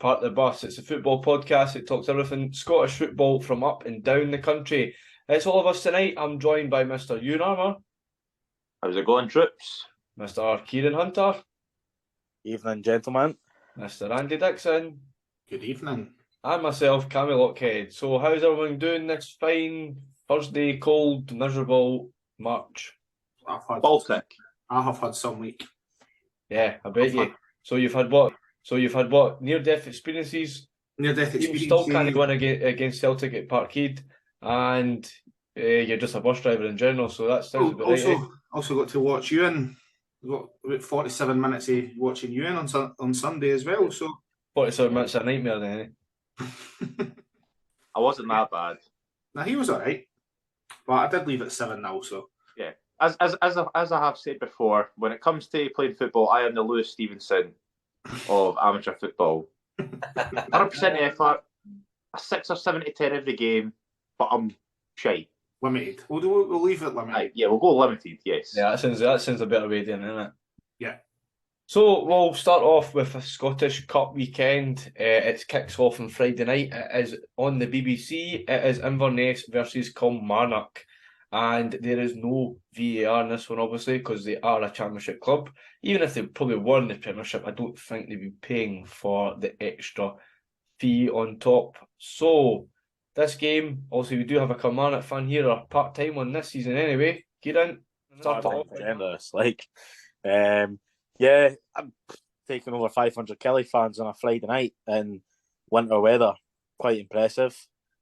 Part the Bus. It's a football podcast that talks everything Scottish football from up and down the country. It's all of us tonight. I'm joined by Mr. Ewan Armour. How's it going, troops? Mr. Kieran Hunter. Evening, gentlemen. Mr. Andy Dixon. Good evening. And myself, Camelon. So how's everyone doing this fine Thursday, cold, miserable March? Baltic. I have had some week. Yeah, I bet you. So you've had what? Near-death experiences? Near-death You experiences. still can't win against Celtic at Parkthebuspod, and you're just a bus driver in general, so that sounds about right. Also got to watch Ewan. Got about 47 minutes of watching Ewan on Sunday as well. So 47 minutes a nightmare then, eh? I wasn't that bad. Now he was alright, but I did leave at 7-0. So yeah, as I have said before, when it comes to playing football, I am the Lewis Stevenson of amateur football. 100% effort, a 6 or 7 to 10 every game, but I'm shite. Limited. We'll leave it limited. Yeah, we'll go limited. Yes. Yeah, that sounds a better way of doing it, isn't it? Yeah. So we'll start off with a Scottish Cup weekend. It kicks off on Friday night. It is on the BBC. It is Inverness versus Kilmarnock. And there is no VAR in this one, obviously, because they are a championship club. Even if they probably won the Premiership, I don't think they'd be paying for the extra fee on top. So, this game, also we do have a Kilmarnock fan here, a part-time one this season anyway. Kieran, start off. I'm taking over 500 Kelly fans on a Friday night in winter weather. Quite impressive.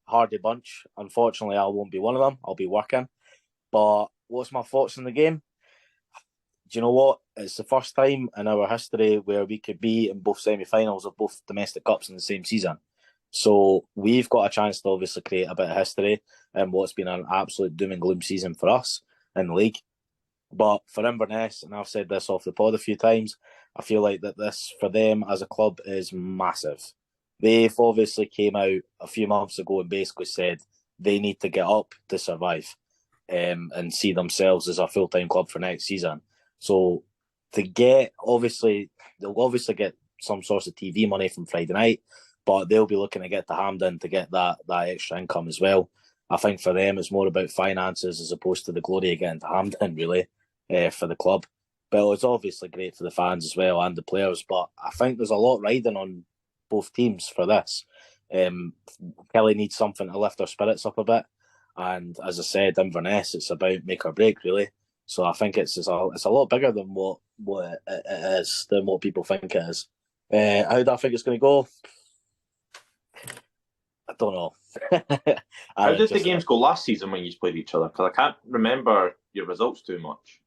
Hardy bunch. Unfortunately, I won't be one of them. I'll be working. But what's my thoughts on the game? Do you know what? It's the first time in our history where we could be in both semi-finals of both domestic cups in the same season. So we've got a chance to obviously create a bit of history in what's been an absolute doom and gloom season for us in the league. But for Inverness, and I've said this off the pod a few times, I feel like that this, for them as a club, is massive. They've obviously came out a few months ago and basically said they need to get up to survive and see themselves as a full-time club for next season. So to get, they'll obviously get some source of TV money from Friday night, but they'll be looking to get to Hampden to get that extra income as well. I think for them, it's more about finances as opposed to the glory of getting to Hampden, really, for the club. But it's obviously great for the fans as well and the players, but I think there's a lot riding on both teams for this. Kelly needs something to lift their spirits up a bit. And as I said, Inverness, it's about make or break, really. So I think it's a lot bigger than what it is, than what people think it is. How do I think it's going to go? I don't know. How did the games go last season when you played each other? Because I can't remember your results too much.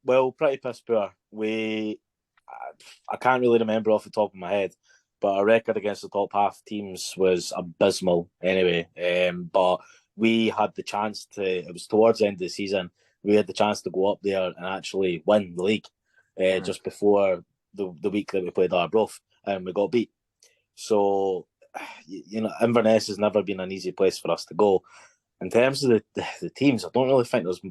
Well, pretty piss poor. I can't really remember off the top of my head, but our record against the top half teams was abysmal anyway. But we had the chance to, it was towards the end of the season, we had the chance to go up there and actually win the league just before the week that we played Arbroath, and we got beat. So, Inverness has never been an easy place for us to go. In terms of the teams, I don't really think there's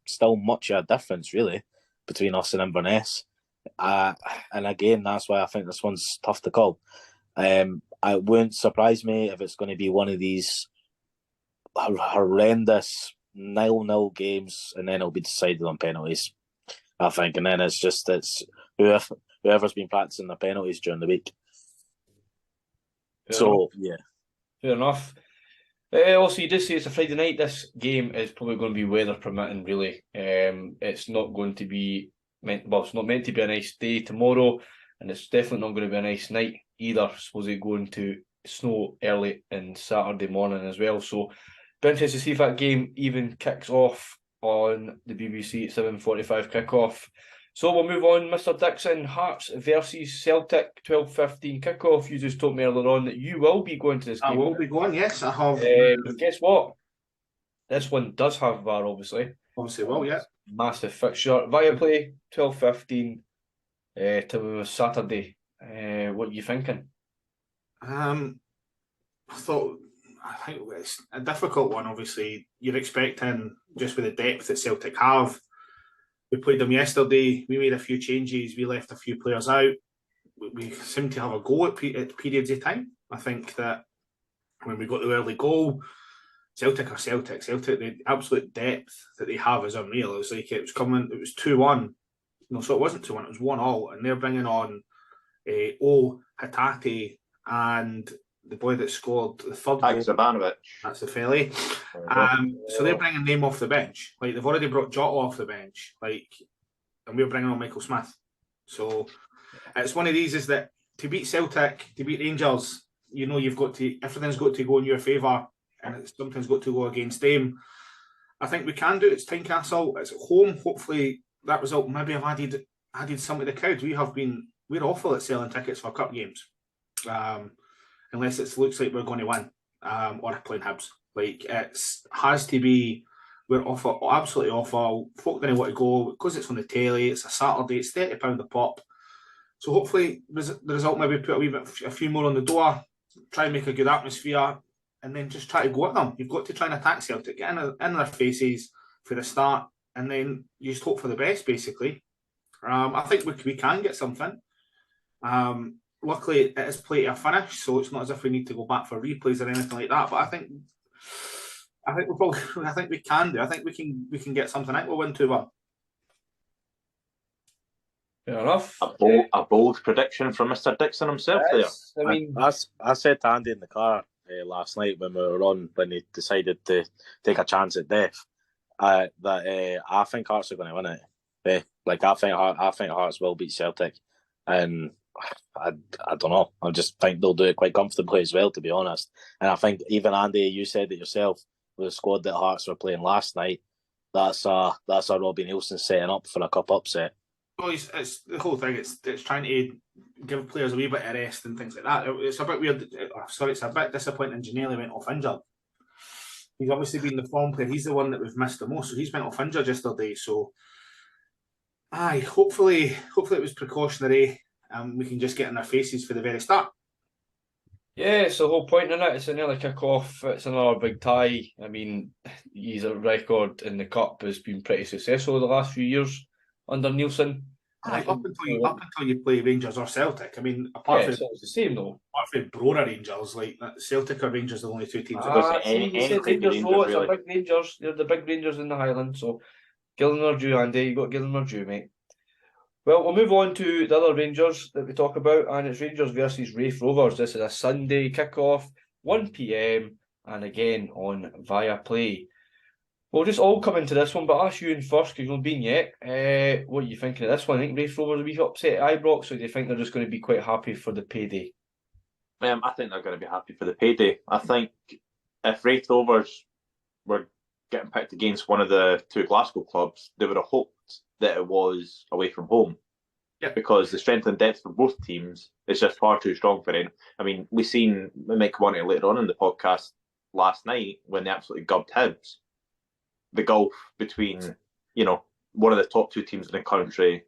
still much of a difference, really, between us and Inverness. And again, that's why I think this one's tough to call. It wouldn't surprise me if it's going to be one of these horrendous 0-0 games, and then it'll be decided on penalties, I think. And then it's whoever's been practicing their penalties during the week. Yeah. Fair enough. Also, you did say it's a Friday night. This game is probably going to be weather permitting, really. It's not going to be it's not meant to be a nice day tomorrow, and it's definitely not going to be a nice night either. I suppose it's going to snow early and Saturday morning as well. So, be interested to see if that game even kicks off on the BBC at 7:45 kickoff. So we'll move on, Mr. Dixon. Hearts versus Celtic, 12:15 kickoff. You just told me earlier on that you will be going to this game. I will be going, yes. I have. But guess what? This one does have VAR, obviously. Obviously, well, yeah. Massive fixture. Viaplay, 12:15 to Saturday. What are you thinking? I think it's a difficult one, obviously. You're expecting, just with the depth that Celtic have. We played them yesterday. We made a few changes. We left a few players out. we seem to have a go at periods of time. I think that when we got the early goal, Celtic are Celtic. Celtic, the absolute depth that they have is unreal. It was like it was 2-1. No, so it wasn't 2-1, it was 1-1. And they're bringing on Hatate and the boy that scored the third goal. Zabanovic. That's the felly. So they're bringing them off the bench. Like, they've already brought Jota off the bench. Like, and we're bringing on Michael Smith. So it's one of these is that to beat Celtic, to beat Rangers, you know, everything's got to go in your favour, and it's sometimes got to go against them. I think we can do it. It's Tynecastle. It's at home. Hopefully that result maybe have added some to the crowd. We're awful at selling tickets for cup games, unless it looks like we're going to win or playing Hibs. Like, has to be. We're awful, absolutely awful. Folk don't want to go because it's on the telly. It's a Saturday. It's £30 a pop. So hopefully the result maybe put a few more on the door. Try and make a good atmosphere, and then just try to go at them. You've got to try and attack Celtic, get in their faces for the start, and then you just hope for the best, basically. I think we can get something. Luckily, it is play to a finish, so it's not as if we need to go back for replays or anything like that. But I think we can do. I think we can get something out. We'll win 2-1. Fair enough. A bold prediction from Mr. Dixon himself there. I mean, I said to Andy in the car last night when we were on, when he decided to take a chance at death, that I think Hearts are going to win it. I think Hearts will beat Celtic, and I don't know. I just think they'll do it quite comfortably as well, to be honest. And I think even Andy, you said it yourself, with the squad that Hearts were playing last night, that's a Robbie Nielsen setting up for a cup upset. Well, it's the whole thing. It's trying to give players a wee bit of rest and things like that. It's a bit weird. It's a bit disappointing. Janelli went off injured. He's obviously been the form player. He's the one that we've missed the most. So he's went off injured yesterday. So, hopefully it was precautionary, and we can just get in their faces for the very start. yeah, it's the whole point in it. It's an early kick-off. It's another big tie. I mean, his record in the cup has been pretty successful the last few years under Nielsen. Up until you play Rangers or Celtic. I mean, apart from it's the same though. Apart from Brora Rangers, like Celtic or Rangers, are the only two teams. Rangers, it's a big Rangers. They're the big Rangers in the Highlands. So, Gillen or Jew, Andy, you got Gillen or Jew, mate. Well, we'll move on to the other Rangers that we talk about, and it's Rangers versus Raith Rovers. This is a Sunday kick-off, 1 p.m, and again on Viaplay. We'll just all come into this one, but I'll ask you in first because you've not been yet. What are you thinking of this one? I think Raith Rovers will be upset at Ibrox, or do you think they're just going to be quite happy for the payday? I think they're going to be happy for the payday. I think if Raith Rovers were getting picked against one of the two Glasgow clubs, they would have hoped that it was away from home. Yeah. Because the strength and depth for both teams is just far too strong for them. I mean, we might come on to it later on in the podcast last night when they absolutely gubbed Hibs. The gulf between, one of the top two teams in the country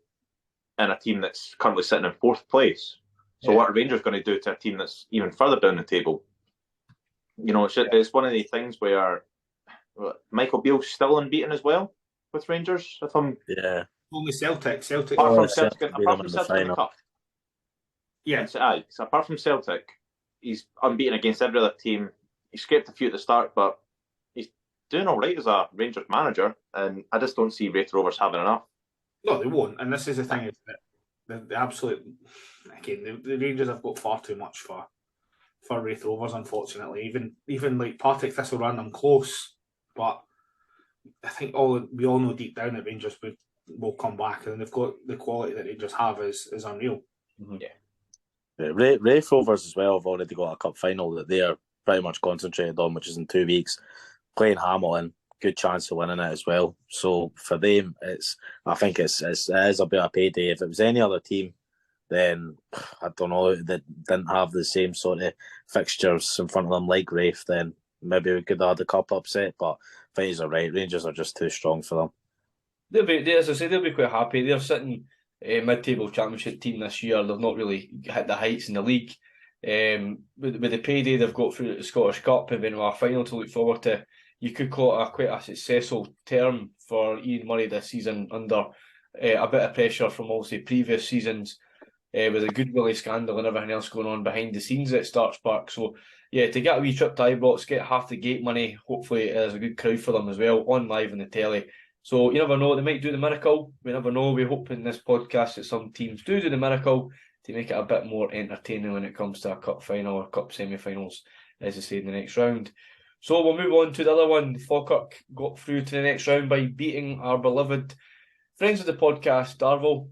and a team that's currently sitting in fourth place. So what are Rangers going to do to a team that's even further down the table? It's one of the things where Michael Beale's still unbeaten as well with Rangers. Only Celtic. Apart from Celtic in the cup. Yeah. So apart from Celtic, he's unbeaten against every other team. He scraped a few at the start, but he's doing all right as a Rangers manager, and I just don't see Raith Rovers having enough. No, they won't. And this is the thing, is that the absolute, again, the Rangers have got far too much for Raith Rovers, unfortunately. Even like Partick Thistle ran them close, but I think we all know deep down that Rangers will come back, and they've got the quality that Rangers have is unreal. Mm-hmm. Yeah. Raith Rovers as well have already got a cup final that they are pretty much concentrated on, which is in 2 weeks. Playing Camelon, good chance of winning it as well. So for them, I think it is a bit of a payday. If it was any other team, then I don't know, that didn't have the same sort of fixtures in front of them like Raith, then maybe we could have had a cup upset. But things are right. Rangers are just too strong for them. They'll be quite happy. They're sitting mid-table championship team this year. They've not really hit the heights in the league. With the payday they've got through the Scottish Cup and been to a final to look forward to, you could call it quite a successful term for Ian Murray this season under a bit of pressure from obviously previous seasons. with a good Willie scandal and everything else going on behind the scenes at Starks Park. So, yeah, to get a wee trip to Ibrox, get half the gate money, hopefully there's a good crowd for them as well, on live on the telly. So you never know, they might do the miracle. We never know. We hope in this podcast that some teams do the miracle to make it a bit more entertaining when it comes to a cup final or cup semi-finals, as I say, in the next round. So we'll move on to the other one. Falkirk got through to the next round by beating our beloved friends of the podcast, Darvel.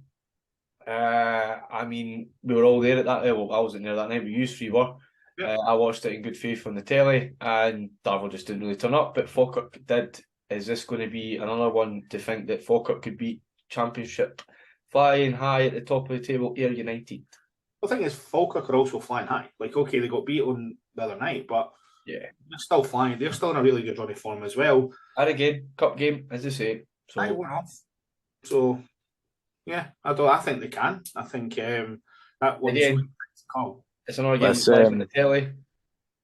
I mean, we were all there at that. Well, I wasn't there that night, but you three were. Yep. I watched it in good faith on the telly, and Darvel just didn't really turn up, but Falkirk did. Is this going to be another one to think that Falkirk could beat Championship flying high at the top of the table, Ayr United? The thing is, Falkirk are also flying high. Like, okay, they got beat on the other night, but yeah, they're still flying. They're still in a really good run of form as well. And again, cup game, as I say. So, I went off. So, yeah, I think they can. I think that one's again, call. It's another game that's live on the telly.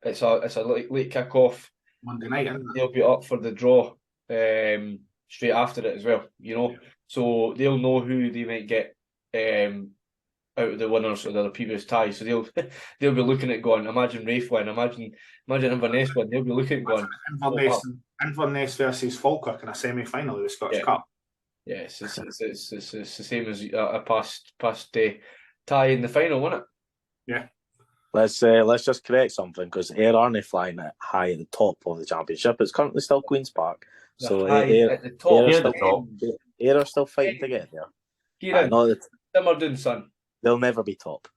It's a late kick-off. Monday night, isn't it? They'll be up for the draw straight after it as well, you know. Yeah. So they'll know who they might get out of the winners of the previous ties. So they'll be looking at going, imagine Rafe win, imagine Inverness win. They'll be looking at going, Inverness versus Falkirk in a semi-final of the Scottish Cup. Yes, it's the same as a past tie in the final, wasn't it? Yeah. Let's just correct something, because Ayr aren't flying high at the top of the Championship. It's currently still Queen's Park. So Ayr are still fighting to get there. Kieran, Simmerdown, son. They'll never be top.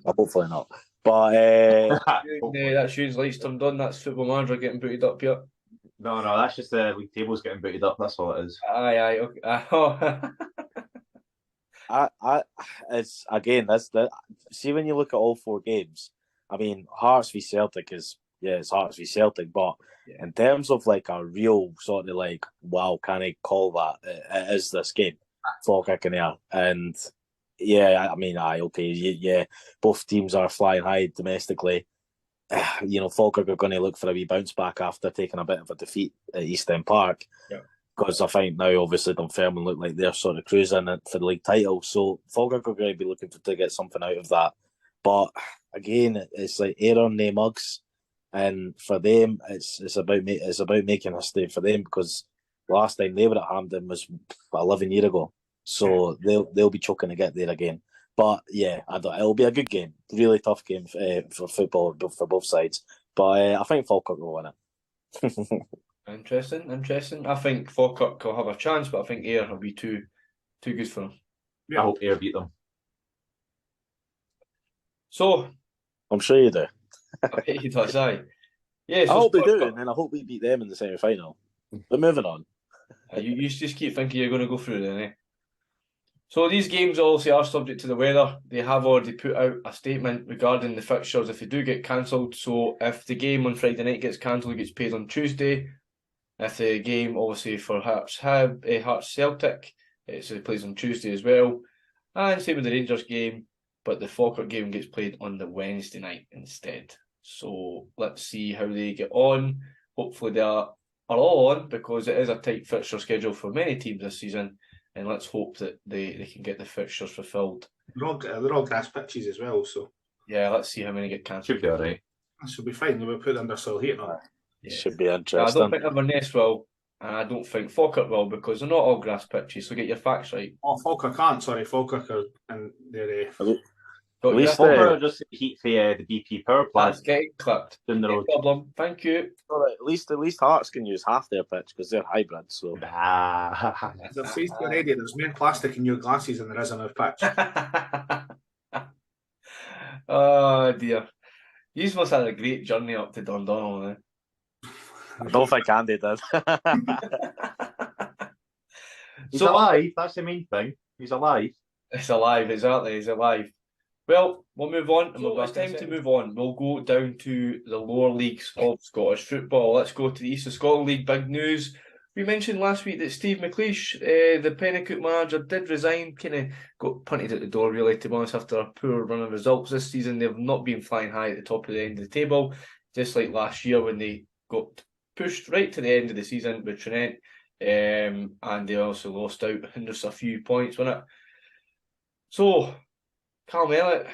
Hopefully not. But that Shoes lights turned on. That's Football Manager getting booted up here. No, that's just the league tables getting booted up. That's all it is. Aye, okay. It's again. That's the. See, when you look at all four games, I mean, Hearts v Celtic it's Hearts v Celtic, but in terms of like a real sort of like, wow, can I call that? It is this game, Falkirk and Ayr, and yeah, I mean, both teams are flying high domestically. You know, Falkirk are going to look for a wee bounce back after taking a bit of a defeat at East End Park. Yeah. Because I think now, obviously, Dunfermline look like they're sort of cruising it for the league title. So Falkirk are going to be looking to get something out of that. But again, it's like Ayr on nae mugs, and for them, it's about making history for them, because last time they were at Hampden was 11 years ago. So they'll be choking to get there again. But yeah, it'll be a good game, really tough game for football for both sides. But I think Falkirk will win it. Interesting. I think Falkirk will have a chance, but I think Ayr will be too good for them. Yeah. I hope Ayr beat them. So, I'm sure you do. I bet he does, aye. Yeah, so I hope they do, and then I hope we beat them in the semi-final. But moving on. You just keep thinking you're going to go through then, eh? So these games obviously are subject to the weather. They have already put out a statement regarding the fixtures if they do get cancelled. So if the game on Friday night gets cancelled, it gets paid on Tuesday. If the game, obviously, for Hearts Celtic, it plays on Tuesday as well. And same with the Rangers game, but the Falkirk game gets played on the Wednesday night instead. So let's see how they get on. Hopefully they are all on, because it is a tight fixture schedule for many teams this season. And let's hope that they can get the fixtures fulfilled. They're all grass pitches as well, so yeah, let's see how many get cancelled. Should be alright. That should be fine. They'll put under soil heating on. Yeah. Should be interesting. I don't think Inverness will, and I don't think Falkirk will, because they're not all grass pitches. So get your facts right. Oh, Falkirk aren't. Sorry, Falkirk are, and they're. At least Falkirk just heat for the BP power plant. That's getting clipped. No problem. Thank you. Right, at least Hearts can use half their pitch because they're hybrids. So they've faced already. There's more plastic in your glasses than there is on our pitch. Oh dear. You must have had a great journey up to Dundonald, eh? I don't think Andy did. He's alive. That's the main thing. He's alive. It's alive, exactly. He's alive. Well, we'll move on, and it's time to move on. We'll go down to the lower leagues of Scottish football. Let's go to the East of Scotland League. Big news. We mentioned last week that Steve McLeish, the Penicuik manager, did resign. Kind of got punted at the door, really, to be honest, after a poor run of results this season. They've not been flying high at the top of the end of the table, just like last year when they got pushed right to the end of the season with Trinent, and they also lost out just a few points, wasn't it? So Callum Elliot,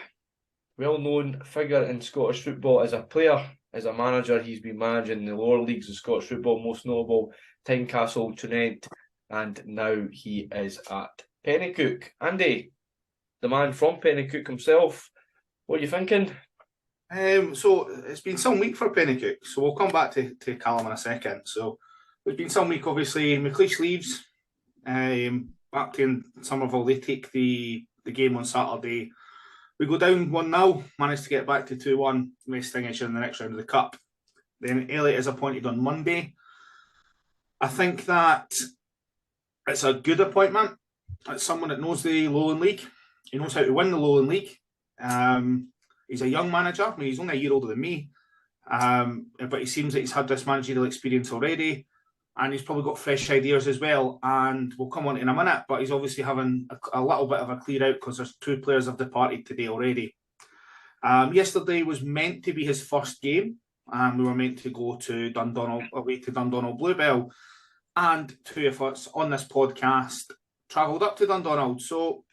well-known figure in Scottish football as a player, as a manager. He's been managing the lower leagues of Scottish football, most notable Tynecastle, Tynent, and now he is at Penicuik. Andy, the man from Penicuik himself, what are you thinking? So it's been some week for Penicuik, so we'll come back to Callum in a second. So it's been some week, obviously. McLeish leaves. Back in Somerville, they take the game on Saturday. We go down 1-0, managed to get back to 2-1, may extinguish in the next round of the Cup. Then Elliot is appointed on Monday. I think that it's a good appointment. It's someone that knows the Lowland League. He knows how to win the Lowland League. He's a young manager. I mean, he's only a year older than me. But he seems that he's had this managerial experience already. And he's probably got fresh ideas as well. And we'll come on in a minute. But he's obviously having a little bit of a clear out because there's 2 players have departed today already. Yesterday was meant to be his first game. We were meant to go to Dundonald, away to Dundonald Bluebell. And 2 of us on this podcast travelled up to Dundonald. So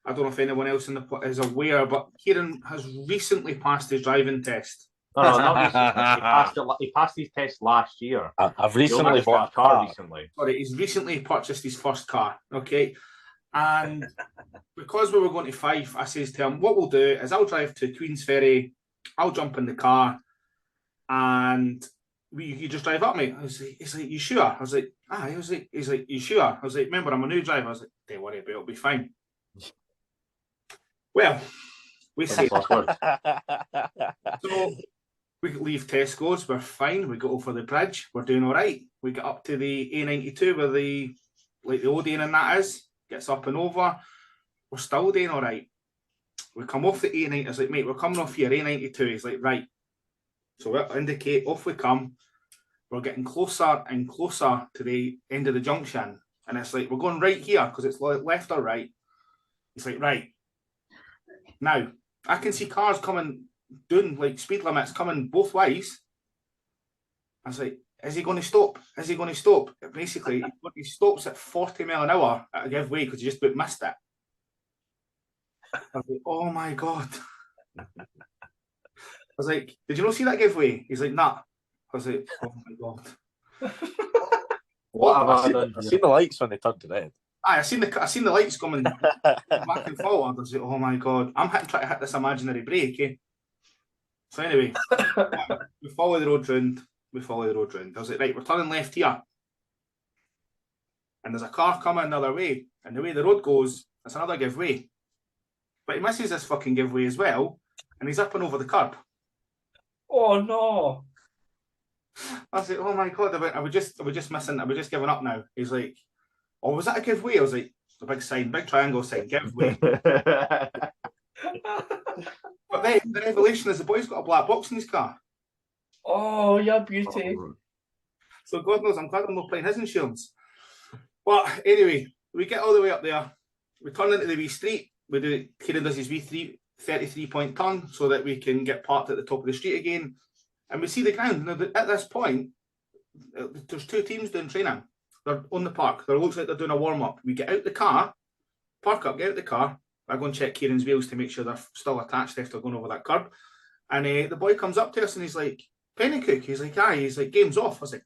I don't know if anyone else is aware, but Kieran has recently passed his driving test. No, not recently. He passed his test last year. I've recently bought a car. Sorry, he's recently purchased his first car. Okay. And because we were going to Fife, I says to him, what we'll do is I'll drive to Queensferry, I'll jump in the car, and you just drive up, mate. He's like, you sure? I was like, he's like, you sure? I was like, remember, I'm a new driver. I was like, don't worry about it, it'll be fine. Well, we say so we leave Tesco's, we're fine. We go over the bridge, we're doing all right. We get up to the A92 where the Odeon and that is, gets up and over. We're still doing all right. We come off the A90. I was like, mate, we're coming off here, A92. He's like, right. So we'll indicate, off we come. We're getting closer and closer to the end of the junction. And it's like, we're going right here because it's left or right. He's like, right. Now, I can see cars coming, doing like speed limits coming both ways. I was like, is he going to stop? Is he going to stop? Basically, he stops at 40 mile an hour at a give way because he just about missed it. I was like, oh my God. I was like, did you not see that giveaway? He's like, nah. I was like, oh my God. What have I done? I've seen the lights when they turned to red. I seen the lights coming back and forward. I was like, oh my God. I'm trying to hit this imaginary brake, eh? So anyway, we follow the road round. I was like, right, we're turning left here. And there's a car coming another way. And the way the road goes, it's another giveaway. But he misses this fucking giveaway as well. And he's up and over the curb. Oh no. I was like, oh my God, I was just giving up now. He's like, oh, was that a giveaway? I was like, a big sign, big triangle sign, giveaway. But then the revelation is the boy's got a black box in his car. Oh, yeah, beauty. So God knows, I'm glad I'm not paying his insurance. But anyway, we get all the way up there. We turn into the wee street. Kieran does his wee 33-point turn so that we can get parked at the top of the street again. And we see the ground. Now, at this point, there's 2 teams doing training. They're on the park. It looks like they're doing a warm-up. We get out the car, park up, get out the car. I go and check Kieran's wheels to make sure they're still attached after going over that curb. And the boy comes up to us and he's like, Penicuik. He's like, aye. He's like, game's off. I was like,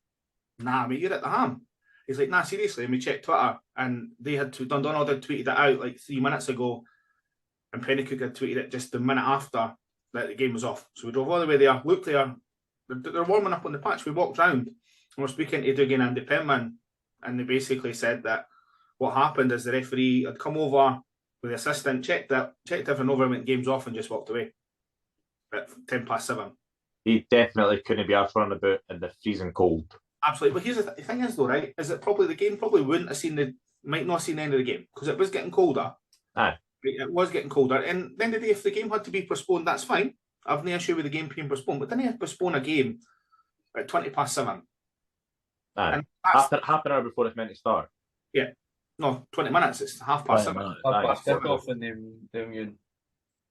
nah, mate, you're at the ham. He's like, nah, seriously. And we checked Twitter and Dundonald had tweeted it out like 3 minutes ago. And Penicuik had tweeted it just the minute after that the game was off. So we drove all the way there, looked there. They're warming up on the patch. We walked round and we're speaking to Dugan and the Penman. And they basically said that what happened is the referee had come over with the assistant, checked everything over, went games off and just walked away at 7:10. He definitely couldn't be out running about in the freezing cold. Absolutely. But here's the thing is though, right, is that probably the game probably wouldn't have might not have seen the end of the game because it was getting colder. Aye. It was getting colder. And at the end of the day, if the game had to be postponed, that's fine. I've no issue with the game being postponed. But didn't he postpone a game at 7:20? Aye. Half an hour before it's meant to start. Yeah. No, 20 minutes. It's 7:30. Half-past kickoff in the Union.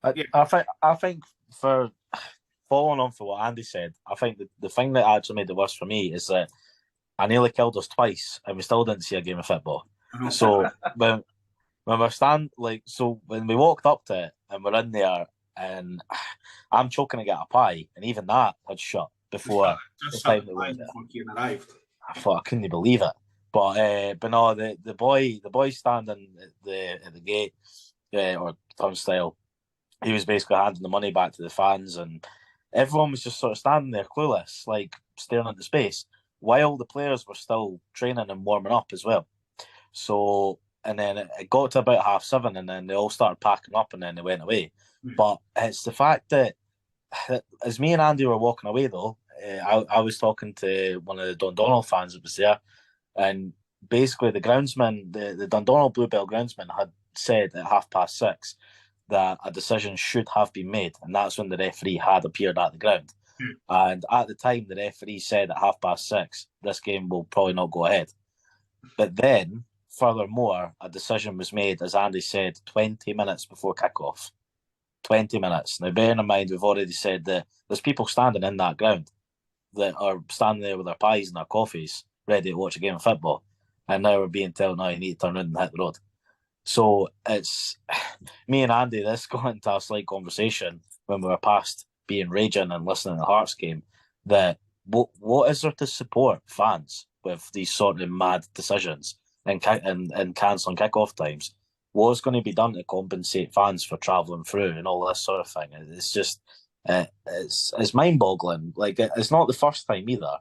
I think for following on for what Andy said, I think the thing that actually made it worse for me is that I nearly killed us twice and we still didn't see a game of football. So when when we're when we walked up to it and we're in there, and I'm choking to get a pie, and even that had shut before Just the shut time the that we pie went there. before Kieran arrived. I thought I couldn't believe it. But no, the boy standing at the gate or turnstile, he was basically handing the money back to the fans, and everyone was just sort of standing there clueless, like staring into space, while the players were still training and warming up as well. So, and then it got to about 7:30, and then they all started packing up, and then they went away. But it's the fact that as me and Andy were walking away, though, I was talking to one of the Dundonald fans that was there, and basically the groundsman, the Dundonald Bluebell groundsman, had said at 6:30 that a decision should have been made, and that's when the referee had appeared at the ground. And at the time, the referee said at 6:30, this game will probably not go ahead. But then, furthermore, a decision was made, as Andy said, 20 minutes before kickoff. 20 minutes. Now, bearing in mind, we've already said that there's people standing in that ground that are standing there with their pies and their coffees, ready to watch a game of football. And now we're being told, no, you need to turn around and hit the road. So it's me and Andy, this got into a slight conversation when we were past being raging and listening to the Hearts game, that what is there to support fans with these sort of mad decisions and cancelling kickoff times? What's going to be done to compensate fans for travelling through and all this sort of thing? It's just it's mind-boggling. Like, it's not the first time either.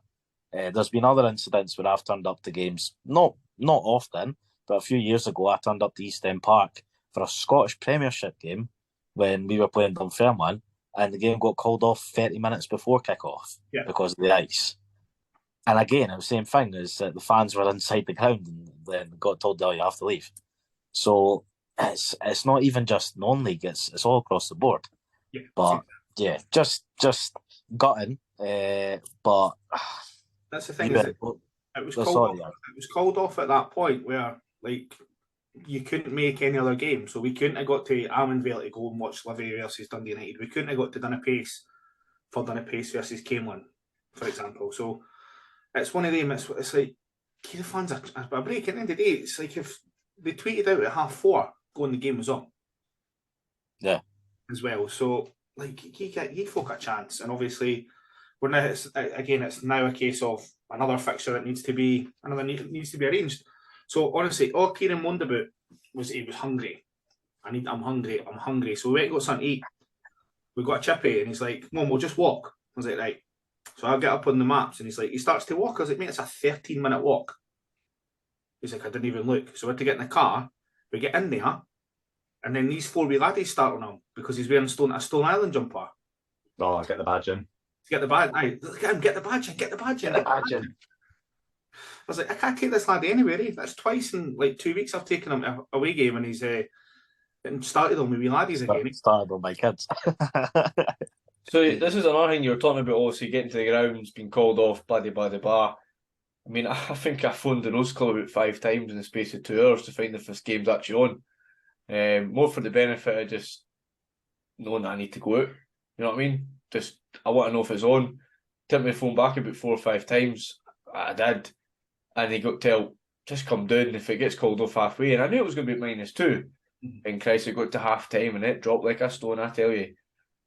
There's been other incidents where I've turned up to games, not often, but a few years ago I turned up to East End Park for a Scottish Premiership game when we were playing Dunfermline, and the game got called off 30 minutes before kickoff because of the ice. And again, it was the same thing, is that the fans were inside the ground and then got told, oh, you have to leave. So it's not even just non-league, it's all across the board. Yeah. But yeah, just gutting. But that's the thing, is it was called off at that point where, like, you couldn't make any other game. So we couldn't have got to Almondvale to go and watch Livy versus Dundee United. We couldn't have got to Dunipace for Dunipace versus Camelon, for example. So it's one of them. It's like, give the fans a break. At the end of the day, it's like if they tweeted out at 4:30 going the game was on. Yeah. As well. So, like, you folk a chance. And obviously, we're now, it's now a case of another fixture that needs to be arranged. So honestly, all Kieran moaned about was he was hungry. I'm hungry. So we went and got something to eat. We got a chippy, and he's like, Mum, we'll just walk. I was like, right. So I get up on the maps, and he's like, he starts to walk. I was like, mate, it's a 13-minute walk. He's like, I didn't even look. So we had to get in the car. We get in there, and then these 4 wee laddies start on him because he's wearing a Stone Island jumper. Oh, get the badge in. Get the badge. Aye, look at him, get the badge in. I was like, I can't take this laddie anywhere. That's twice in like 2 weeks I've taken him to away game, and he's started on with wee laddies again. Started on my kids. So this is another thing you were talking about, obviously getting to the grounds, being called off, blah, blah, blah, blah. I mean, I think I phoned the Rose Club about 5 times in the space of 2 hours to find if this game's actually on. More for the benefit of just knowing that I need to go out. You know what I mean? Just, I want to know if it's on. Took my phone back about 4 or 5 times. I did. And he got told, just come down if it gets called off halfway. And I knew it was going to be -2. Mm-hmm. And Christ, it got to half time and it dropped like a stone, I tell you.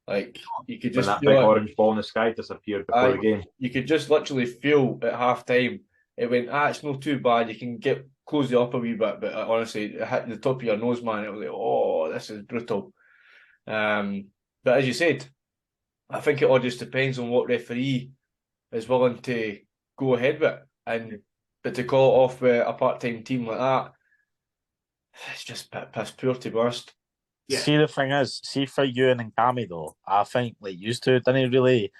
Like, you could just when that big orange ball in the sky disappeared before the game. You could just literally feel at half time, it went, it's not too bad. You can close it up a wee bit, but honestly, it hit the top of your nose, man. It was like, oh, this is brutal. But as you said, I think it all just depends on what referee is willing to go ahead with. But to call it off with a part-time team like that, it's just piss poor, to be honest. Yeah. See, the thing is, see for Ewan and Cammy though, I think like used to didn't really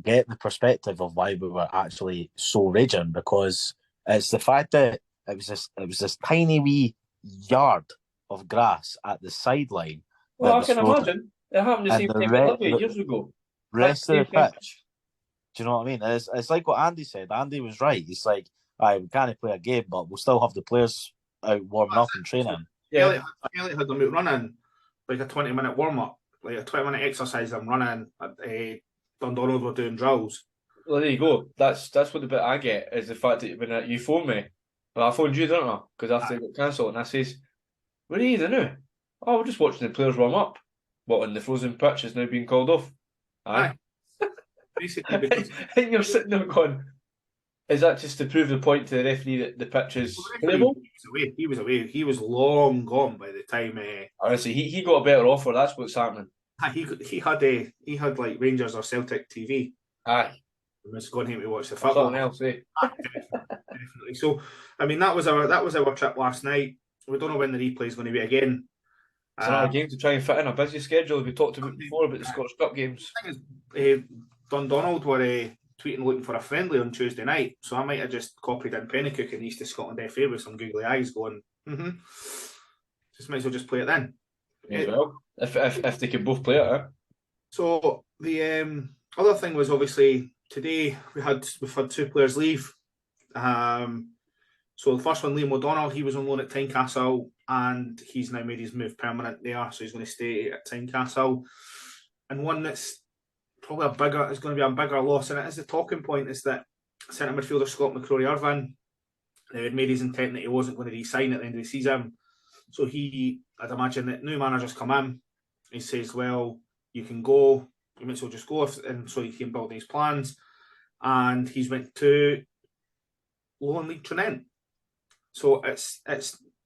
get the perspective of why we were actually so raging, because it's the fact that it was this tiny wee yard of grass at the sideline. Well, I can imagine. It happened the same time at Libya years ago. Rest of the pitch. Do you know what I mean? It's like what Andy said. Andy was right. He's like, we can't play a game, but we'll still have the players out warming up and training. Yeah, Elliot had them out running like a 20-minute warm-up, like a 20-minute exercise. I'm running. Dundonald were doing drills. Well, there you go. That's what the bit I get is the fact that when you phoned me, well, I phoned you, didn't I? Because after it got cancelled, and I says, Where are you now? Oh, we're just watching the players warm up. What, and the frozen pitch is now being called off? Aye. Basically, because And you're sitting there going, is that just to prove the point to the referee that the pitch is playable? He was away. He was long gone by the time. Honestly, he got a better offer. That's what's happening. He had like Rangers or Celtic TV. Aye. I was going home to watch the football. Something else, eh? Definitely. So, I mean, that was our trip last night. We don't know when the replay is going to be again. It's another game to try and fit in a busy schedule. We talked about before about the Scottish Cup games. The thing is, Dundonald were tweeting looking for a friendly on Tuesday night, so I might have just copied in Penicuik and East of Scotland FA with some googly eyes going, just might as well just play it then. Well, if they can both play it, eh? So the other thing was obviously today we've had two players leave. So the first one, Liam O'Donnell, he was on loan at Tynecastle and he's now made his move permanent there, so he's going to stay at Tynecastle. And one that's probably is going to be a bigger loss, and it is the talking point, is that centre midfielder Scott McCrory-Irvine had made his intent that he wasn't going to re-sign at the end of the season. So I'd imagine that new managers come in, he says, well, you can go, you might as well just go, and so he can build these plans. And he's went to Lowland League Trinent. So it's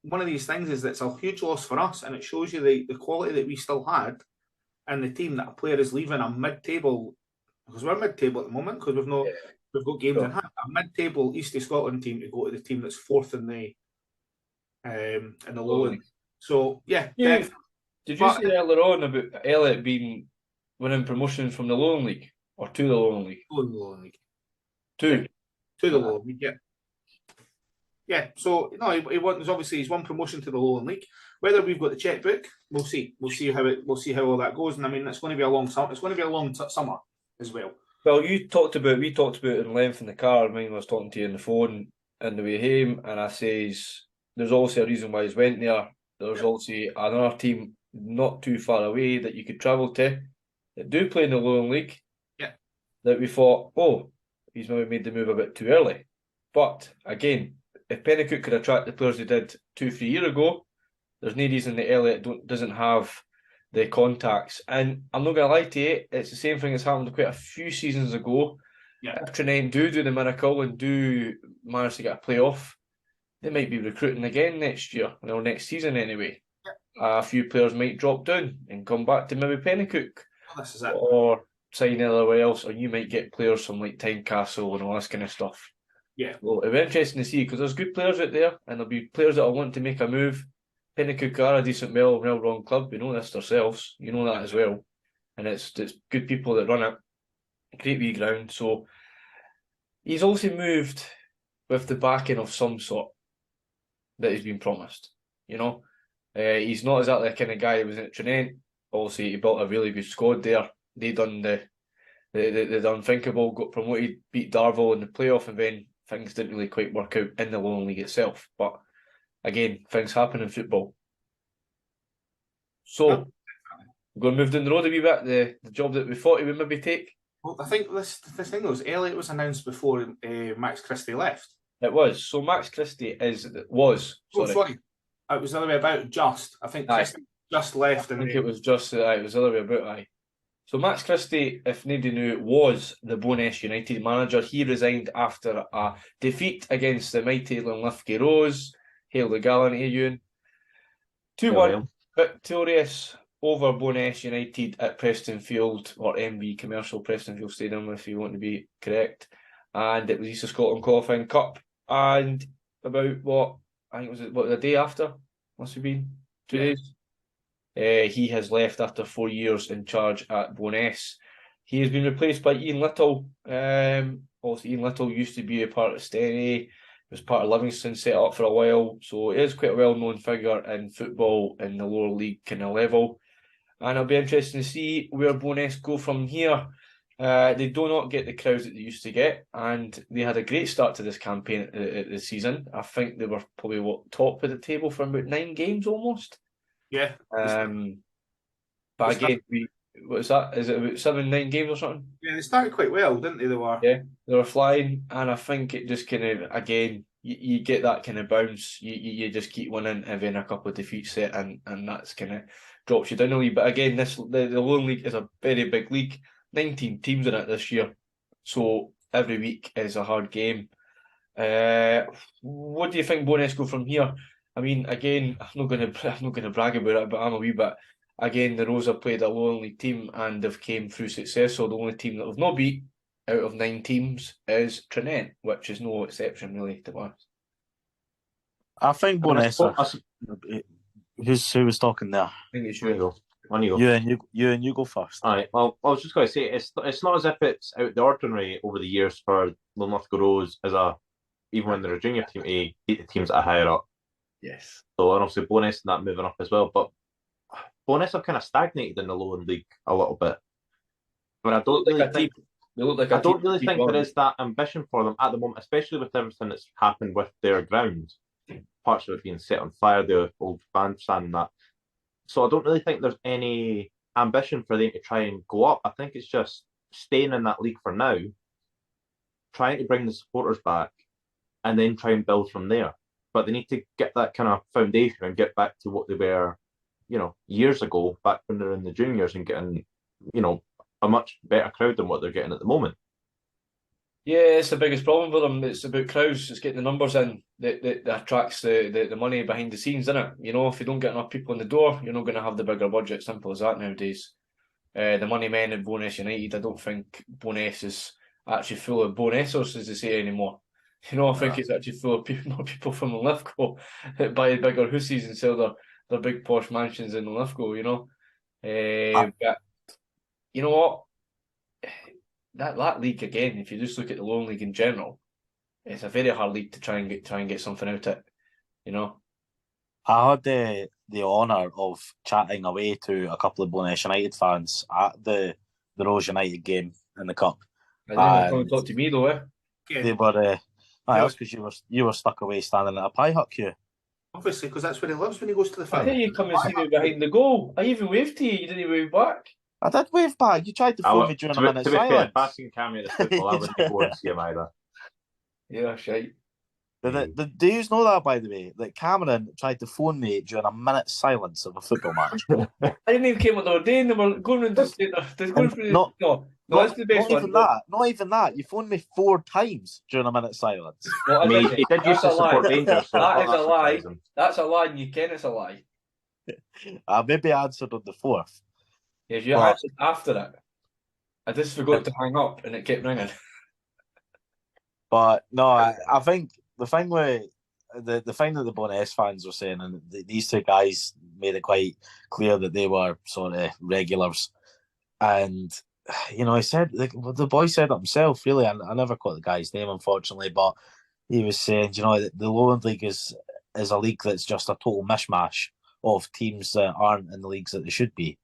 one of these things is that it's a huge loss for us, and it shows you the quality that we still had in the team, that a player is leaving a mid-table, because we're mid-table at the moment, because we've got games in hand, a mid-table East of Scotland team to go to the team that's fourth in the Lowland. So yeah. Did you say earlier on about Elliot winning promotion from the Lowland League or to the Lowland League? To the Lowland League. To the Lowland League, yeah. Yeah, so no, he's won promotion to the Lowland League. Whether we've got the checkbook, we'll see. We'll see how all that goes. And I mean, it's going to be a long summer. It's going to be a long summer as well. Well, we talked about it in length in the car. I mean, I was talking to you on the phone on the way home, and I says there's also a reason why he's went there. There's also another team not too far away that you could travel to that do play in the Lowland League. Yeah. That we thought, he's maybe made the move a bit too early. But again, if Penicuik could attract the players they did 2-3 years ago, there's no reason that Elliot doesn't have the contacts. And I'm not going to lie to you, it's the same thing that's happened quite a few seasons ago. Yeah. If Trinent do the miracle and do manage to get a playoff, they might be recruiting again next year, or next season anyway. Yeah. A few players might drop down and come back to maybe Penicuik. This is it. Or sign anywhere else, or you might get players from like Tynecastle and all this kind of stuff. Yeah. Well, it'll be interesting to see, because there's good players out there, and there'll be players that will want to make a move. Penicuik are a decent, well-run club. We know this ourselves. You know that as well. And it's good people that run it. Great wee ground. So he's also moved with the backing of some sort that he's been promised. You know, he's not exactly the kind of guy who was at Trinent. Obviously, he built a really good squad there. They done the unthinkable, got promoted, beat Darvel in the playoff, and then things didn't really quite work out in the Lowland League itself. But again, things happen in football. So, we're going to move down the road a wee bit, the job that we thought he would maybe take. Well, I think the thing was, Elliot was announced before Max Christie left. It was. So Max Christie was. Sorry. It was the other way about, just. I think Christie just left. I think it was just, it was the other way about, aye. So Max Christie, if nobody knew, was the Boness United manager. He resigned after a defeat against the mighty Linlithgow Rose. Hail the gallant, Ewan. 2-1 victorious over Boness United at Preston Field, or MB Commercial Preston Field Stadium, if you want to be correct. And it was East of Scotland Qualifying Cup. And about I think it was the day after? Must have been 2 days. He has left after 4 years in charge at Boness. He has been replaced by Ian Little. Also, Ian Little used to be a part of Steny. Was part of Livingston, set up for a while, so he is quite a well-known figure in football in the lower league kind of level. And it'll be interesting to see where Boness go from here. They do not get the crowds that they used to get, and they had a great start to this campaign at the season. I think they were probably top of the table for about 9 games almost. Yeah. But again, what is that? Is it about 7-9 games or something? Yeah, they started quite well, didn't they? They were flying, and I think it just kind of, again, you get that kind of bounce. You just keep winning, and then a couple of defeats set, and that's kind of drops you down a wee. But again, the Lowland League is a very big league. 19 teams in it this year, so every week is a hard game. What do you think Bonus go from here? I mean, again, I'm not going to brag about it, but I'm a wee bit. Again, the Rose have played a Lowland League team and they've came through success. So the only team that have not beat out of 9 teams is Trinent, which is no exception really, to be honest. I think Bonus. Who was talking there? I think it's You you. go. On you go. You and you go first. All right. Well, I was just going to say it's not as if it's out the ordinary over the years for Linlithgow Rose as even when they're a junior team to beat the teams that are higher up. Yes. So and obviously Bonus and that moving up as well, but Bonus have kind of stagnated in the Lowland League a little bit. But I don't really think there is that ambition for them at the moment, especially with everything that's happened with their ground. Parts of it being set on fire, the old bandstand and that. So I don't really think there's any ambition for them to try and go up. I think it's just staying in that league for now, trying to bring the supporters back, and then try and build from there. But they need to get that kind of foundation and get back to what they were, years ago, back when they're in the juniors and getting, a much better crowd than what they're getting at the moment. Yeah, it's the biggest problem for them. It's about crowds. It's getting the numbers in that attracts the money behind the scenes, isn't it? If you don't get enough people in the door, you're not going to have the bigger budget. Simple as that nowadays. The money men in Bonus United, I don't think Bonus is actually full of Bonesers, as they say anymore. I think it's actually full of more people from Linlithgow that buy bigger hoosies and sell their big posh mansions in Linlithgow, but you know what? That league again, if you just look at the Lowland League in general, it's a very hard league to try and get something out of it, I had the honour of chatting away to a couple of Bonus United fans at the Rose United game in the cup. I didn't come and talk to me though, eh? Yeah. They were that's because you were stuck away standing at a pie hut queue. Obviously, because that's where he lives when he goes to the I film. hear you come and see me behind the goal. I even waved to you. You didn't wave back. I did wave back. You tried to phone me during a minute's to be fair, silence. passing Cammy at the football, I wouldn't go and see him either. Yeah, shite. Do you know that, by the way, that Camelon tried to phone me during a minute's silence of a football match? I didn't even care what they were doing. They were going around that's the best not even that. You phoned me 4 times during a minute's silence. Well, he did used to support Rangers. So that is a lie. That's a lie, and you ken it's a lie. I maybe answered on the 4th. Yes, you answered after it. I just forgot to hang up, and it kept ringing. But no, I think the thing with the thing that the Bonus fans were saying, and these 2 guys made it quite clear that they were sort of regulars, and he said the boy said it himself. Really, I never caught the guy's name, unfortunately, but he was saying, the Lowland League is a league that's just a total mishmash of teams that aren't in the leagues that they should be,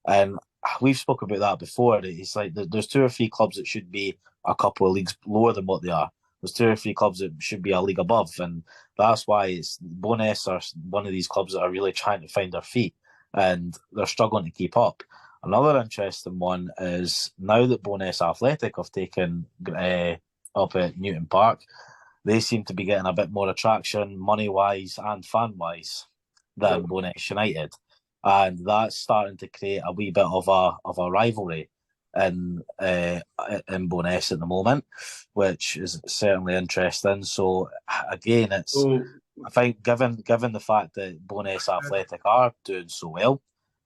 and we've spoken about that before. It's like there's 2 or 3 clubs that should be a couple of leagues lower than what they are. There's 2 or 3 clubs that should be a league above, and that's why Bonus are one of these clubs that are really trying to find their feet, and they're struggling to keep up. Another interesting one is now that Bonus Athletic have taken up at Newton Park, they seem to be getting a bit more attraction money-wise and fan-wise than Bonus United, and that's starting to create a wee bit of a rivalry in Bonus at the moment, which is certainly interesting. So again, I think given the fact that Bonus Athletic are doing so well,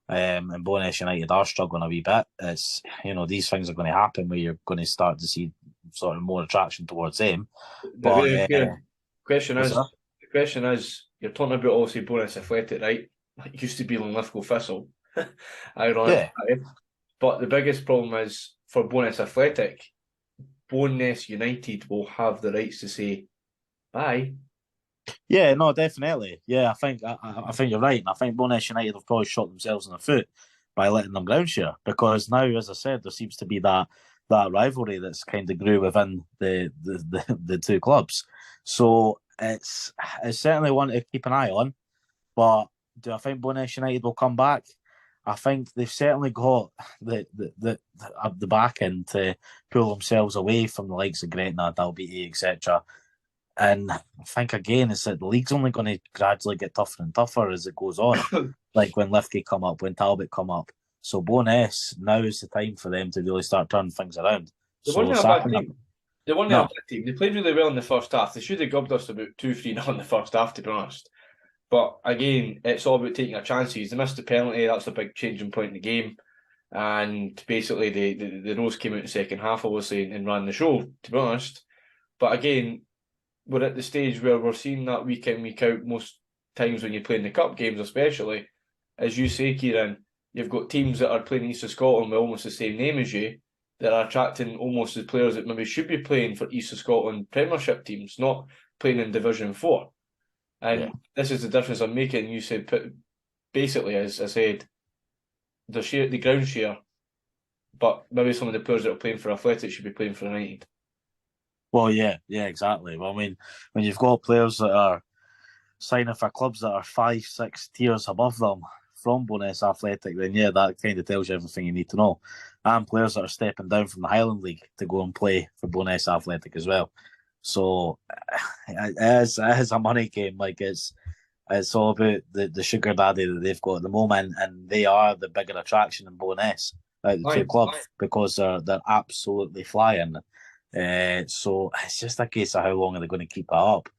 and Bonus United are struggling a wee bit, it's these things are going to happen where you're going to start to see sort of more attraction towards them. But the question is, you're talking about obviously Bonus Athletic, right? It used to be Linlithgow Thistle, ironically. Yeah. But the biggest problem is for Bonus Athletic, Bonus United will have the rights to say bye. Yeah, no, definitely. Yeah, I think you're right. And I think Bonus United have probably shot themselves in the foot by letting them ground share, because now, as I said, there seems to be that rivalry that's kind of grew within the 2 clubs. So it's certainly one to keep an eye on. But do I think Bonus United will come back? I think they've certainly got the back end to pull themselves away from the likes of Gretna, Dalbeattie, etc. And I think again, it's that the league's only going to gradually get tougher and tougher as it goes on. Like when Lithgow come up, when Talbot come up. So Boness, now is the time for them to really start turning things around. They So weren't a bad team. They weren't a No. bad team. They played really well in the first half. They should have gubbed us about 2-3 in the first half, to be honest. But again, it's all about taking our chances. They missed the penalty. That's a big changing point in the game. And basically, the Rose came out in the second half, obviously, and ran the show, to be honest. But again, we're at the stage where we're seeing that week in, week out, most times when you play in the cup games, especially. As you say, Kieran, you've got teams that are playing East of Scotland with almost the same name as you, that are attracting almost the players that maybe should be playing for East of Scotland Premiership teams, not playing in Division 4. And this is the difference I'm making. You said, basically, as I said, the ground share, but maybe some of the players that are playing for Athletic should be playing for United. Well, yeah, exactly. Well, I mean, when you've got players that are signing for clubs that are 5-6 tiers above them from Boness Athletic, then that kind of tells you everything you need to know. And players that are stepping down from the Highland League to go and play for Boness Athletic as well. So it is a money game. Like it's all about the sugar daddy that they've got at the moment, and they are the bigger attraction in Boness out of the two clubs because they're absolutely flying. So it's just a case of how long are they going to keep it up.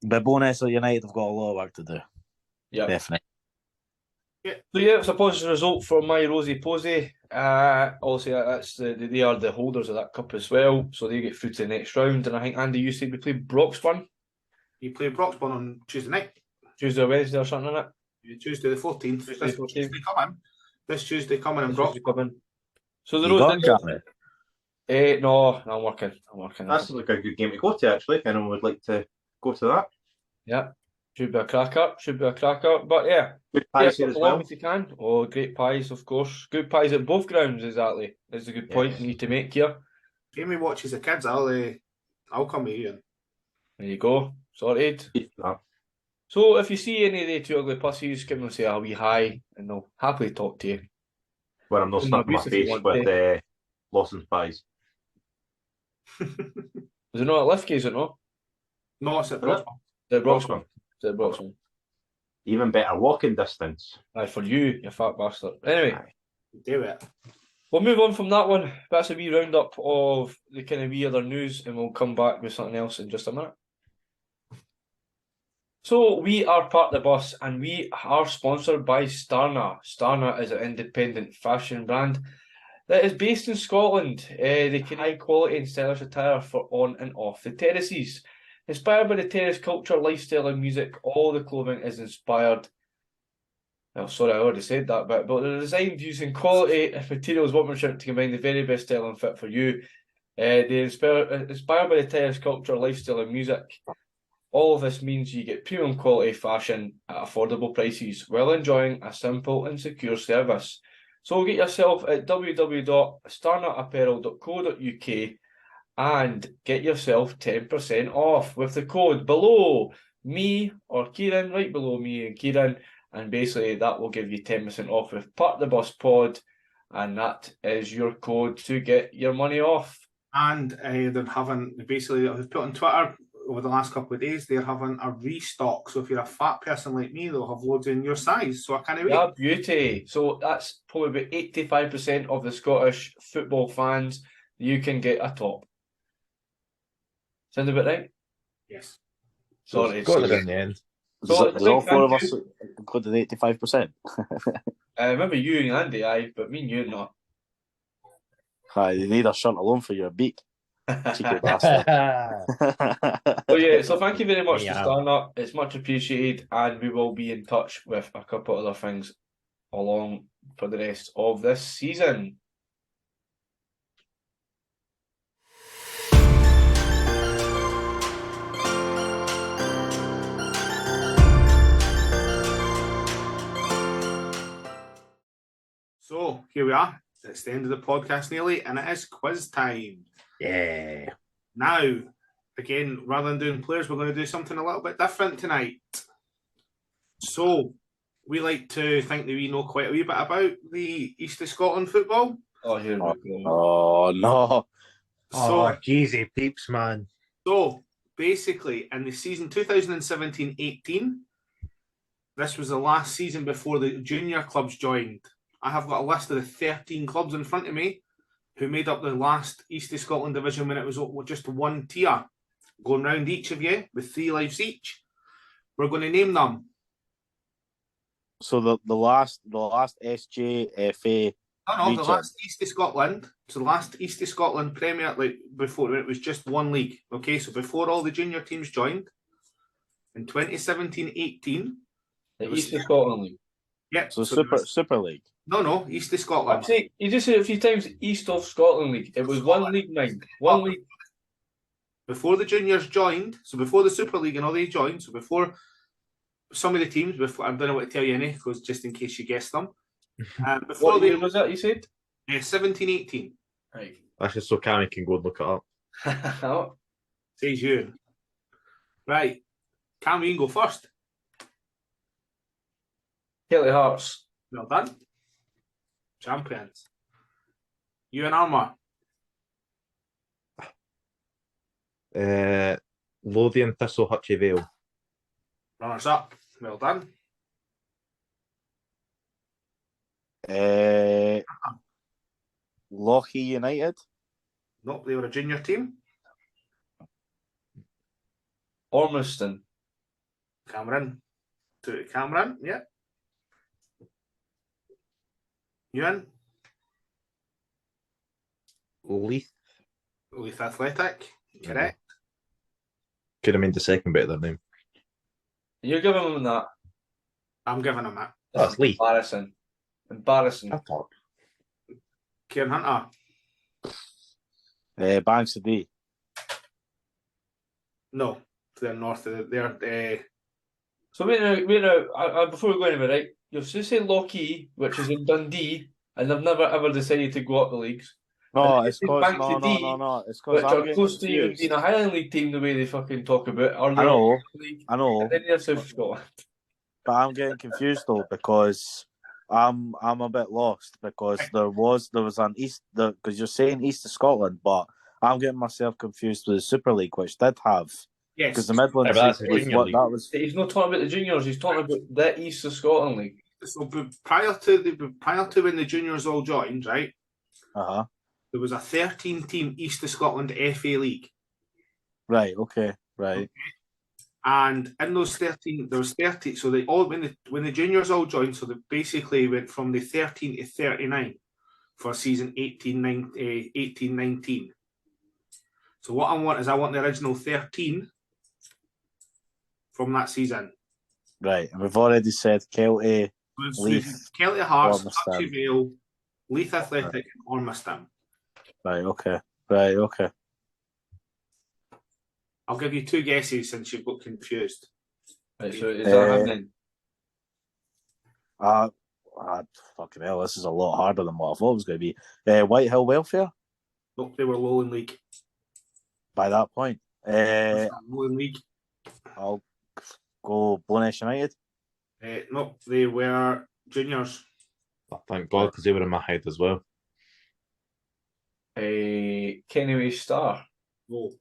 But Boness United have got a lot of work to do. Yeah, definitely. Yeah. So it's a positive result for my Rosie Posey. Also, they are the holders of that cup as well, so they get through to the next round. And I think Andy, you said we play Broxburn. You play Broxburn on Tuesday night. Tuesday or Wednesday or something, isn't it? Tuesday the 14th. Tuesday coming. This Tuesday coming in Broxburn. So the road. No, I'm working. That's like a good game to go to, actually. If anyone would like to go to that. Yeah. Should be a cracker. But yeah. Good pies here as well. If you can. Oh, great pies, of course. Good pies at both grounds, exactly. That's a good point you need to make here. Jamie watches the kids. I'll come with you. There you go. Sorted. So if you see any of the two ugly pussies, give them say a wee hi and they'll happily talk to you. Well, I'm not snapping my face with Lawson's pies. Is it not at Lithgow, is it not? No, it's at Broxburn. The Broxburn. Even better walking distance. Aye, for you fat bastard. Anyway. Do it. We'll move on from that one. That's a wee roundup of the kind of wee other news, and we'll come back with something else in just a minute. So we are Part the Bus, and we are sponsored by Starna. Starna is an independent fashion brand that is based in Scotland. They can high quality and stylish attire for on and off the terraces. Inspired by the terrace culture, lifestyle and music, all the clothing is inspired. Well, sorry, I already said that bit, but they're designed using quality materials, workmanship to combine the very best style and fit for you. They're inspired by the terrace culture, lifestyle and music. All of this means you get premium quality fashion at affordable prices while enjoying a simple and secure service. So get yourself at www.starnutapparel.co.uk and get yourself 10% off with the code below me or Kieran, right below me and Kieran, and basically that will give you 10% off with Part the Bus Pod, and that is your code to get your money off. And they're having, basically, I've put on Twitter over the last couple of days, they're having a restock. So if you're a fat person like me, they'll have loads in your size. So I can't wait. Yeah, beauty. So that's probably about 85% of the Scottish football fans. You can get a top. Sound about right? Yes. Sorry. Got it in the end. So all four of us included 85%. Maybe you and Andy, aye, but me and you not. Aye, you need a shirt alone for your beak. Cheeky bastard. So thank you very much for starting up. It's much appreciated, and we will be in touch with a couple of other things along for the rest of this season. So here we are. It's the end of the podcast nearly, and it is quiz time. Yeah. Now, again, rather than doing players, we're going to do something a little bit different tonight. So, we like to think that we know quite a wee bit about the East of Scotland football. Oh, here we go. Oh, no. So, geezy peeps, man. So, basically, in the season 2017-18, this was the last season before the junior clubs joined. I have got a list of the 13 clubs in front of me who made up the last East of Scotland division when it was just one tier. Going round each of you with 3 lives each. We're going to name them. So the last SJFA. No, region. the last East of Scotland. So the last East of Scotland Premier, like before it was just one league. Okay, so before all the junior teams joined in 2017-18. The East of Scotland League. Yeah. So Super League. No, East of Scotland. See, you just said a few times East of Scotland League. It was one league, mind. One league. Before the juniors joined, so before the Super League and all they joined, so before some of the teams, before I don't know what to tell you any, because just in case you guessed them. Before What year was that, you said? 17-18. Right. That's just so Cammy can go and look it up. Oh, Says you. Right. Cam, you can go first. Kelly Hearts. Well done. Champions. You and Armour. Lothian, Thistle, Hutchie Vale. Runners up. Well done. Lochie United. Nope, they were a junior team. Ormiston. Cameron. To Cameron, yeah. Ewan. Leith. Leith Athletic. Correct. Could have made the second bit of their name. You're giving them that. I'm giving them that. That's Leith. Embarrassing. I thought. Kieran Hunter. Banks of D. No, they're north of they're So wait now, before we go anywhere, right? You've just said Lochie, which is in Dundee, and they've never ever decided to go up the leagues. No, And it's then because Banks no. of D, It's because which I'm are getting close to even confused. being a Highland League team the way they fucking talk about. Or I know, League, I know, and then you're South Scotland. but I'm getting confused though because I'm a bit lost because there was an East because you're saying East of Scotland, but I'm getting myself confused with the Super League, which did have yes. because the Midlands Yeah, but that's League the was junior what league. that was. He's not talking about the juniors. He's talking about the East of Scotland League. So prior to when the juniors all joined, right? There was a 13-team East of Scotland FA League. Right. Okay. Right. And in those 13, there was 30. So they all when the juniors all joined, so they basically went from the 13 to 39 for season 18-19. So what I want is I want the original 13 from that season. Right. And we've already said Kelty, Leith, Kelty Hearts, Ormiston. Hutchie Vale, Leith Athletic, and Ormiston. Right. Okay. Right. Okay. I'll give you 2 guesses since you've got confused. Right, so is that happening? Fucking hell, this is a lot harder than what I thought it was going to be. White Hill Welfare Nope, they were Lowland League. by that point. Lowland League. I'll go Bowness United. Nope, they were juniors. Oh, thank God, because they were in my head as well. Kennyway Star. No.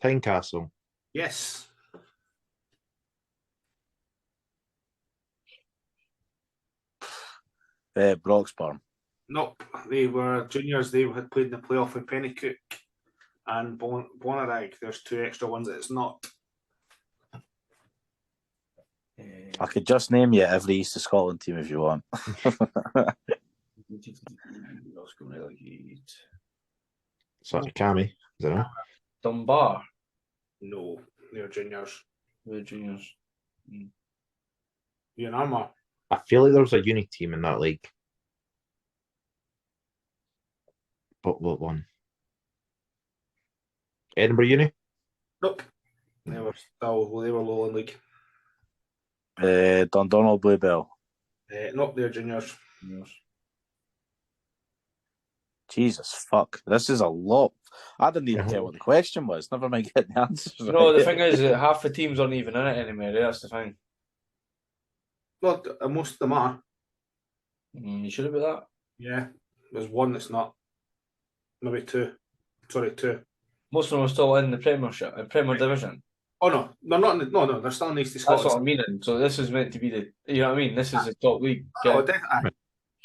Tynecastle. Yes. Broxburn. Nope, they were juniors. They had played in the playoff with Penicuik and Bonarag. There's 2 extra ones that it's not. I could just name you every East of Scotland team if you want. Sorry, Cammy. Is it? Dunbar. No, they're juniors. The juniors. You and Armour. I feel like there was a uni team in that league. But what one? Edinburgh Uni? Nope. They were Lowland League. Dundonald Bluebell. Nope, they're juniors. Jesus fuck. This is a lot. I didn't even get what the question was. Never mind getting the answers. No, the thing is that half the teams aren't even in it anymore. That's the thing. Well, most of them are. You sure about Yeah, there's one that's not. Maybe 2. Sorry, 2. Most of them are still in the Premiership, in Premier Division. Oh no, they're not. No, they're still in the East of That's Scotland. what I'm meaning. So this is meant to be the, you know what I mean? This is the top league. Oh, definitely.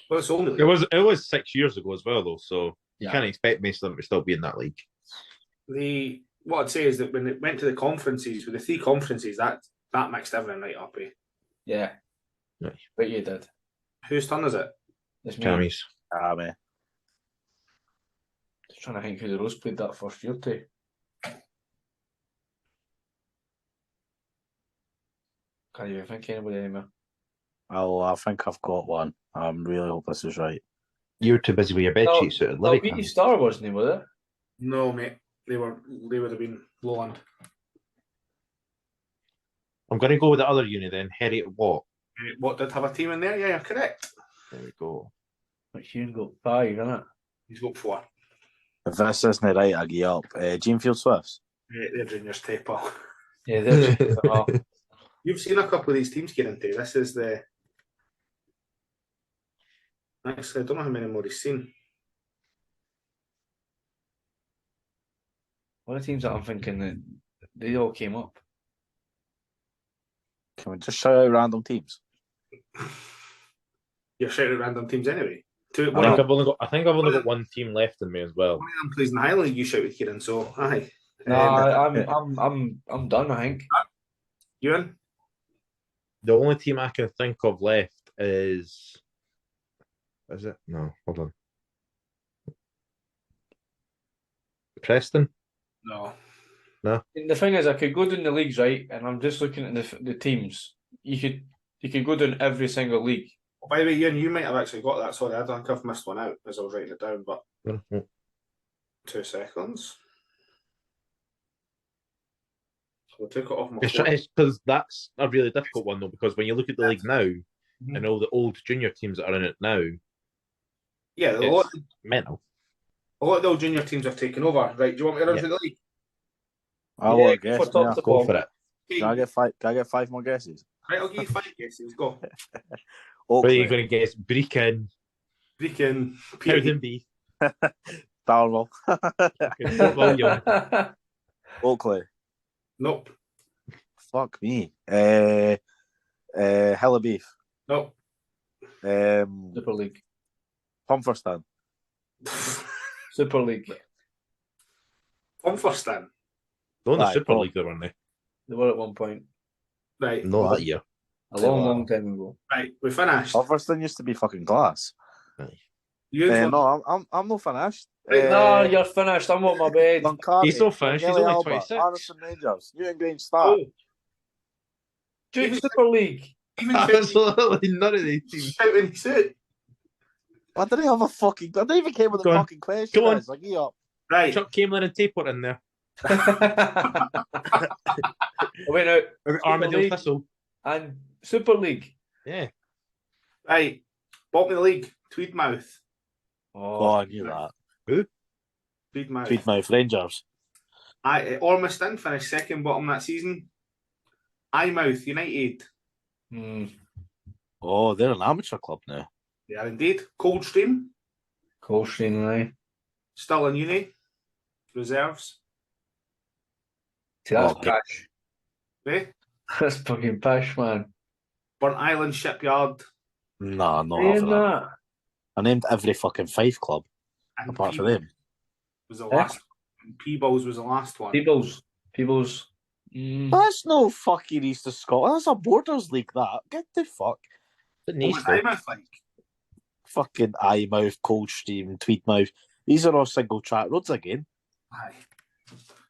Well, it's only It was 6 years ago as well, though. So you can't expect most of them to still be in that league. what I'd say is that when it went to the conferences, with the 3 conferences, that mixed everything right up. Yeah. Right. But you did. Whose turn is it? It's me. Cammy's. Man. Just trying to think who the Rose played that first year to. Can't even think of anybody anymore. Oh, I think I've got one. I really hope this is right. You were too busy with your bed sheets out of No, Livy. BT Star wasn't he, was it? No, mate. They would have been Lowland. I'm going to go with the other uni then. Heriot Watt. What did have a team in there? Yeah, you're correct. There we go. But Hugh got 5, isn't it? He's got 4. If this isn't right, I give up. Dreamfield Swifts. They're juniors taper. Yeah, there's. You've seen a couple of these teams get into. This is the. Actually, I don't know how many more he's seen. One of the teams that I'm thinking that they all came up. Can we just shout out random teams? You're shouting at random teams anyway. I think I've only got one team left in me as well. One of them plays in the Highland League. You shouted Kieran, so aye. No, I'm done. I think. Ewan? The only team I can think of left is it? No, hold on. Preston? No. The thing is, I could go down the leagues, right, and I'm just looking at the teams. You could go down every single league. Oh, by the way, Ewan, you might have actually got that. Sorry, I think I've missed one out as I was writing it down, but 2 seconds. We'll take it off my phone. It's because that's a really difficult one though, because when you look at the league now and all the old junior teams that are in it now, Yeah, it's mental. a lot of the old junior teams have taken over. Right, do you want me to run through the league? I guess. for top to Go bottom. for it. Okay. Can I get 5 more guesses? Right, I'll give you 5 guesses. Go. What are you Oakley, going to guess? Brecon, Freaking Howdenby, Darwell, Fort William. Oakley. Nope. Fuck me. Hill of Beef. Nope. Super League. Pumferston. Super League. Pumferston. They're in the Right, Super well- League, though, weren't they? They were at one point. Right. No, that year. A long time ago. Right, we finished. Pumferston used to be fucking glass. Ewan's one. No, I'm not finished. No, you're finished. I'm on my bed. Duncarty, He's not finished, he's Gilly only Alba, 26. Anderson Rangers, Newton Grange Star. Oh, Dude, Super League. even Absolutely none of these teams. shouting his it. I didn't have a fucking. I didn't even care what the Go on. fucking question Go on. is. Like, give up. Right. Chuck Camelon and Taper in there. Wait out. Armadale League. Thistle. And Super League. Yeah. Right. Bottom of the league. Tweedmouth. Oh, I knew that. Tweedmouth. Tweedmouth Rangers. Ormiston finished second bottom that season. Eyemouth United. Oh, they're an amateur club now. They are indeed. Coldstream. Coldstream and I. Still in uni. Reserves. See, that's Okay. pash. Eh? That's fucking pash, man. Burnt Island Shipyard. Nah, not Saying having that. that. I named every fucking Fife club And apart from Peebles them. was the Eh? last. Peebles was the last one. Peebles. That's no fucking East of Scotland. That's a Borders League, that. Get the fuck. Didn't What he was still? Eyemouth like? Fucking Eyemouth, Coldstream, Tweedmouth. These are all single track roads again. Aye.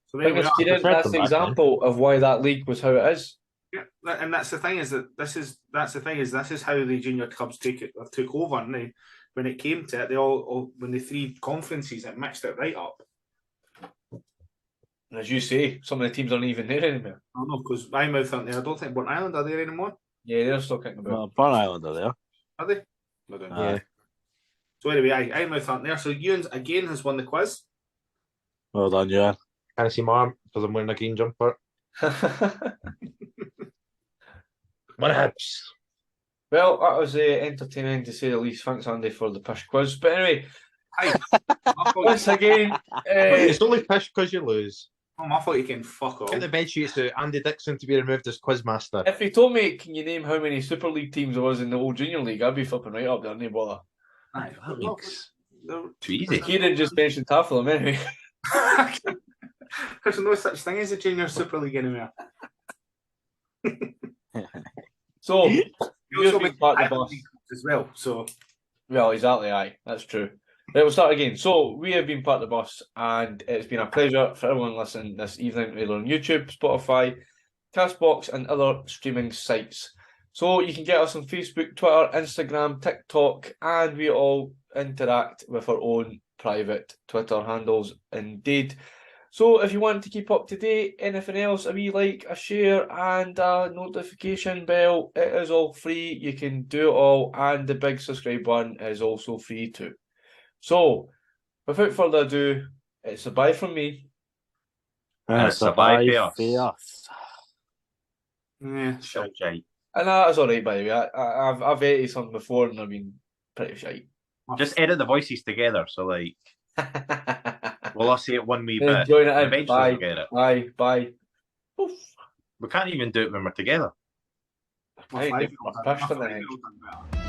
So there we are. That's preferred the them back example of why that league was how it is. Yeah, and that's the thing is that this is how the junior clubs took over. And they, when it came to it, they all when the 3 conferences, it mixed it right up. And as you say, some of the teams aren't even there anymore. I don't know because Eyemouth aren't there. I don't think Burnt Island are there anymore. Yeah, they're still kicking about. Burn Island are there. Are they? I don't know. Aye. So anyway, Eyemouth aren't there. So Ewan again has won the quiz. Well done, Ewan. Can I see my arm because I'm wearing a green jumper? What happens? Well, that was entertaining to say the least. Thanks, Andy, for the pish quiz. But anyway, Aye. My fault. Once again, It's only pish because you lose. Oh, my fault you can fuck off. Get the bed sheets out. Andy Dixon to be removed as quizmaster. if he told me, can you name how many Super League teams there was in the old Junior League, I'd be flipping right up there, no bother. Aye, That makes they're- too easy. Kieran just mentioned half of them anyway. There's no such thing as a junior Super League anywhere. So, You you've also been make part of the bus. as well. So Well, exactly, aye, that's true. Right, we'll start again. So, we have been part of the bus, and it's been a pleasure for everyone listening this evening, either on YouTube, Spotify, Castbox, and other streaming sites. So, you can get us on Facebook, Twitter, Instagram, TikTok, and we all interact with our own private Twitter handles indeed. So, if you want to keep up to date, anything else, a wee like, a share, and a notification bell, it is all free. You can do it all, and the big subscribe button is also free too. So, without further ado, it's a bye from me. And it's a bye for us. yeah, Shite, shite. And that is alright, by the way. I've edited some before and I've been pretty shite. Just edit the voices together, so like we'll all say it one wee bit. Join it in. Eventually Bye. we'll get it. Bye. Bye. Oof. We can't even do it when we're together. my Hey, five-year-old my done- crush my for the five-year-old done better.